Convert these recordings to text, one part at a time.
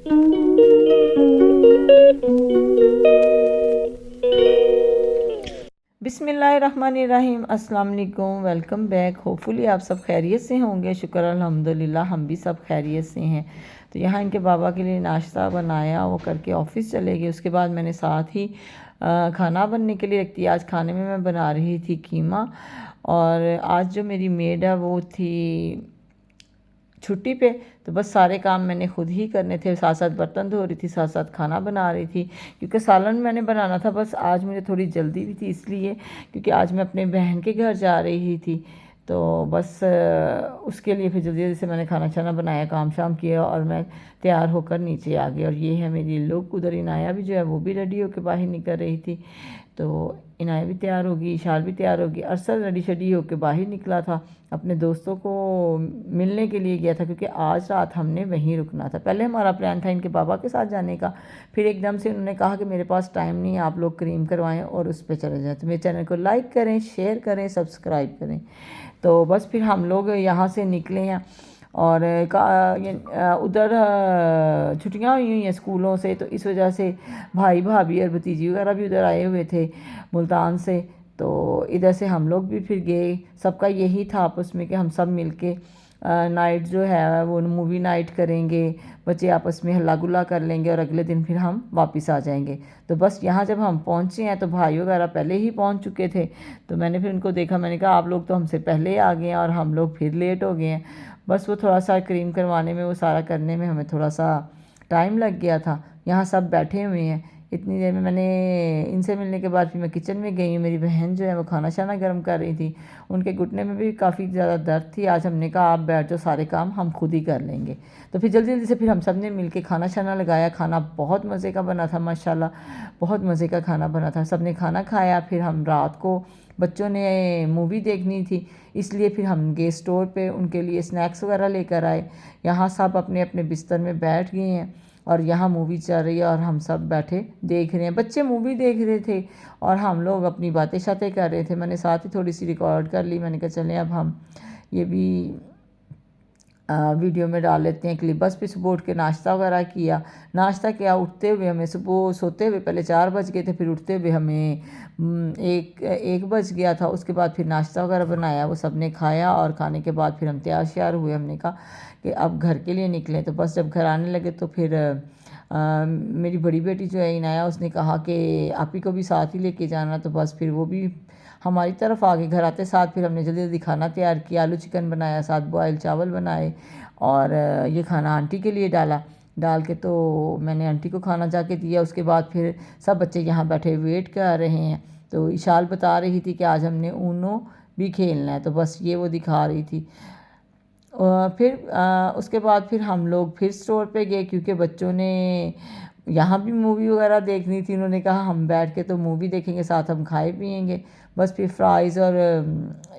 बिस्मिल्लाहिर्रहमानिर्रहीम, अस्सलाम वालेकुम, वेलकम बैक। होपफुली आप सब खैरियत से होंगे। शुक्र अल्हम्दुलिल्लाह हम भी सब खैरियत से हैं। तो यहाँ इनके बाबा के लिए नाश्ता बनाया, वो करके ऑफ़िस चले गए। उसके बाद मैंने साथ ही खाना बनने के लिए रख दिया। आज खाने में मैं बना रही थी कीमा, और आज जो मेरी मेड है वो थी छुट्टी पे, तो बस सारे काम मैंने खुद ही करने थे। साथ साथ बर्तन धो रही थी, साथ साथ खाना बना रही थी, क्योंकि सालन मैंने बनाना था। बस आज मुझे थोड़ी जल्दी भी थी, इसलिए क्योंकि आज मैं अपने बहन के घर जा रही थी। तो बस उसके लिए फिर जल्दी जल्दी से मैंने खाना छाना बनाया, काम शाम किया, और मैं तैयार होकर नीचे आ गई। और ये है मेरी लुक। उधर इनाया भी जो है वो भी रेडी होकर बाहर निकल रही थी। तो इनाया भी तैयार होगी, इशाल भी तैयार होगी। अरसद रेडी शेडी होकर बाहर निकला था, अपने दोस्तों को मिलने के लिए गया था, क्योंकि आज रात हमने वहीं रुकना था। पहले हमारा प्लान था इनके बाबा के साथ जाने का, फिर एकदम से उन्होंने कहा कि मेरे पास टाइम नहीं है, आप लोग क्रीम करवाएं और उस पर चले जाएं। तो मेरे चैनल को लाइक करें, शेयर करें, सब्सक्राइब करें। तो बस फिर हम लोग यहाँ से निकले हैं, और उधर छुट्टियाँ हुई हैं स्कूलों से, तो इस वजह से भाई भाभी और भतीजी वगैरह भी उधर आए हुए थे मुल्तान से। तो इधर से हम लोग भी फिर गए। सबका यही था आपस में कि हम सब मिल के नाइट जो है वो मूवी नाइट करेंगे, बच्चे आपस में हल्ला गुल्ला कर लेंगे, और अगले दिन फिर हम वापस आ जाएंगे। तो बस यहाँ जब हम पहुँचे हैं तो भाई वगैरह पहले ही पहुँच चुके थे। तो मैंने फिर उनको देखा, मैंने कहा आप लोग तो हमसे पहले आ गए हैं और हम लोग फिर लेट हो गए हैं। बस वो थोड़ा सा क्रीम करवाने में, वो सारा करने में हमें थोड़ा सा टाइम लग गया था। यहाँ सब बैठे हुए हैं। इतनी देर में मैंने इनसे मिलने के बाद फिर मैं किचन में गई हूँ। मेरी बहन जो है वो खाना शाना गर्म कर रही थी, उनके घुटने में भी काफ़ी ज़्यादा दर्द थी। आज हमने कहा आप बैठ जाओ, सारे काम हम खुद ही कर लेंगे। तो फिर जल्दी जल्दी से फिर हम सब ने मिल के खाना शाना लगाया। खाना बहुत मज़े का बना था, माशाल्लाह बहुत मज़े का खाना बना था। सब ने खाना खाया। फिर हम रात को, बच्चों ने मूवी देखनी थी, इसलिए फिर हम गए स्टोर पे, उनके लिए स्नैक्स वगैरह लेकर आए। यहाँ सब अपने अपने बिस्तर में बैठ गए हैं, और यहाँ मूवी चल रही है और हम सब बैठे देख रहे हैं। बच्चे मूवी देख रहे थे और हम लोग अपनी बातें शातें कर रहे थे। मैंने साथ ही थोड़ी सी रिकॉर्ड कर ली। मैंने कहा चलें अब हम ये भी वीडियो में डाल लेते हैं क्लिप। बस फिर सुबह उठ के नाश्ता वगैरह किया। नाश्ता किया, उठते हुए हमें, सुबह सोते हुए पहले 4 बज गए थे, फिर उठते हुए हमें एक बज गया था। उसके बाद फिर नाश्ता वगैरह बनाया, वो सब ने खाया, और खाने के बाद फिर हम तैयार श्यार हुए। हमने कहा कि अब घर के लिए निकलें। तो बस जब घर आने लगे तो फिर मेरी बड़ी बेटी जो है इनाया, उसने कहा कि आप ही को भी साथ ही लेके जाना। तो बस फिर वो भी हमारी तरफ आ गए। घर आते साथ फिर हमने जल्दी जल्दी खाना तैयार किया। आलू चिकन बनाया, साथ बॉयल चावल बनाए, और ये खाना आंटी के लिए डाल के तो मैंने आंटी को खाना जाके दिया। उसके बाद फिर सब बच्चे यहाँ बैठे वेट कर रहे हैं। तो इशाल बता रही थी कि आज हमने ऊनो भी खेलना है, तो बस ये वो दिखा रही थी। फिर उसके बाद फिर हम लोग फिर स्टोर पे गए, क्योंकि बच्चों ने यहाँ भी मूवी वगैरह देखनी थी। उन्होंने कहा हम बैठ के तो मूवी देखेंगे, साथ हम खाए पिएंगे। बस फिर फ्राइज़ और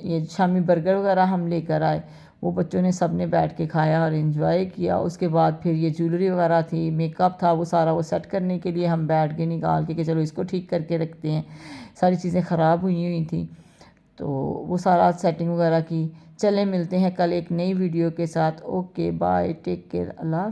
ये शामी बर्गर वगैरह हम लेकर आए। वो बच्चों ने सब ने बैठ के खाया और इन्जॉय किया। उसके बाद फिर ये ज्वेलरी वगैरह थी, मेकअप था, वो सारा वो सेट करने के लिए हम बैठ के निकाल के कि चलो इसको ठीक करके रखते हैं। सारी चीज़ें ख़राब हुई थी, तो वो सारा सेटिंग वगैरह की। चले मिलते हैं कल एक नई वीडियो के साथ। ओके बाय, टेक केयर, अल्लाह।